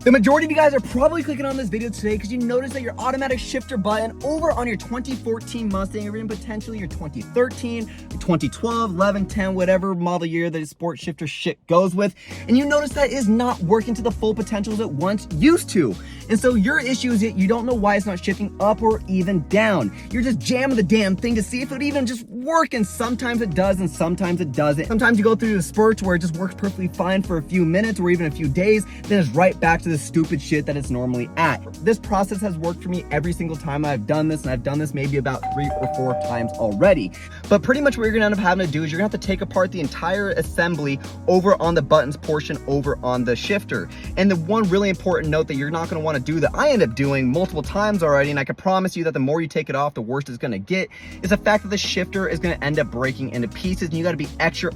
The majority of you guys are probably clicking on this video today because you noticed that your automatic shifter button over on your 2014 Mustang, or even potentially your 2013, your 2012, 11, 10, whatever model year the sport shifter shit goes with, and you notice that it is not working to the full potential as it once used to. And so your issue is that you don't know why it's not shifting up or even down. You're just jamming the damn thing to see if it would even just work, and sometimes it does and sometimes it doesn't. Sometimes you go through the spurts where it just works perfectly fine for a few minutes or even a few days, then it's right back to the stupid shit that it's normally at. This process has worked for me every single time I've done this, and I've done this maybe about 3 or 4 times already. But pretty much what you're gonna end up having to do is you're gonna have to take apart the entire assembly over on the buttons portion over on the shifter. And the one really important note that you're not gonna wanna do, that I end up doing multiple times already, and I can promise you that the more you take it off, the worse it's gonna get, is the fact that the shifter is gonna end up breaking into pieces, and you gotta be extra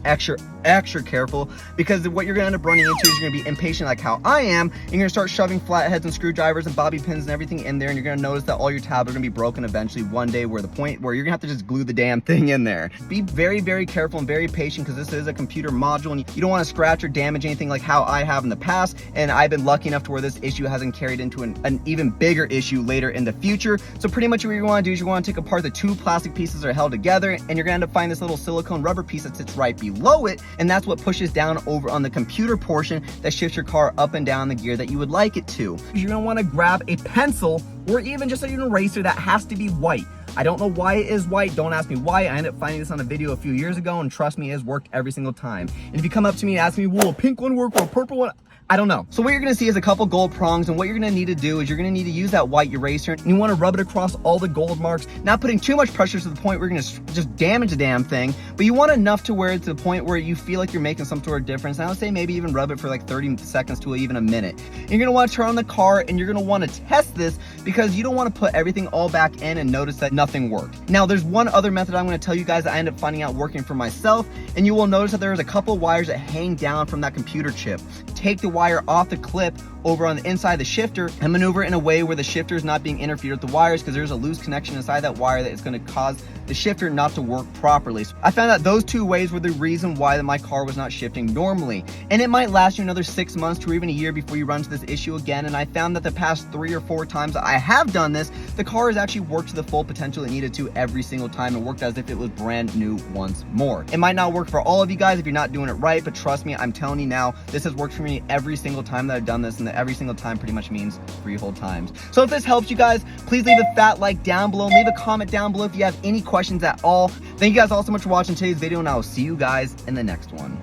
careful, because what you're gonna end up running into is you're gonna be impatient like how I am, and you're gonna start shoving flatheads and screwdrivers and bobby pins and everything in there, and you're gonna notice that all your tabs are gonna be broken eventually one day, where the point where you're gonna have to just glue the damn thing in there. Be very careful and very patient, because this is a computer module, and you don't want to scratch or damage anything like how I have in the past, and I've been lucky enough to where this issue hasn't carried into an even bigger issue later in the future. So pretty much what you want to do is you want to take apart the 2 plastic pieces that are held together, and you're gonna end up finding this little silicone rubber piece that sits right below it, and that's what pushes down over on the computer portion that shifts your car up and down the gear that you would like it to. You're gonna want to grab a pencil or even just an eraser that has to be white. I don't know why it is white, don't ask me why. I ended up finding this on a video a few years ago, and trust me, it has worked every single time. And if you come up to me and ask me, will a pink one work or a purple one? I don't know. So what you're gonna see is a couple gold prongs, and what you're gonna need to do is you're gonna need to use that white eraser, and you wanna rub it across all the gold marks, not putting too much pressure to the point where you're gonna just damage the damn thing, but you want enough to where it's to the point where you feel like you're making some sort of difference. And I would say maybe even rub it for like 30 seconds to even a minute. And you're gonna wanna turn on the car, and you're gonna wanna test this, because you don't wanna put everything all back in and notice that nothing worked. Now, there's one other method I'm gonna tell you guys that I ended up finding out working for myself, and you will notice that there's a couple wires that hang down from that computer chip. Take the wire off the clip over on the inside of the shifter and maneuver in a way where the shifter is not being interfered with the wires, because there's a loose connection inside that wire that is going to cause the shifter not to work properly. So I found that those 2 ways were the reason why my car was not shifting normally, and it might last you another 6 months to even a year before you run into this issue again. And I found that the past 3 or 4 times I have done this, the car has actually worked to the full potential it needed to every single time, and worked as if it was brand new once more. It might not work for all of you guys if you're not doing it right, but trust me, I'm telling you now, this has worked for me every single time that I've done this, and that every single time pretty much means 3 whole times. So if this helps you guys, please leave a fat like down below, leave a comment down below if you have any questions at all. Thank you guys all so much for watching today's video, and I will see you guys in the next one.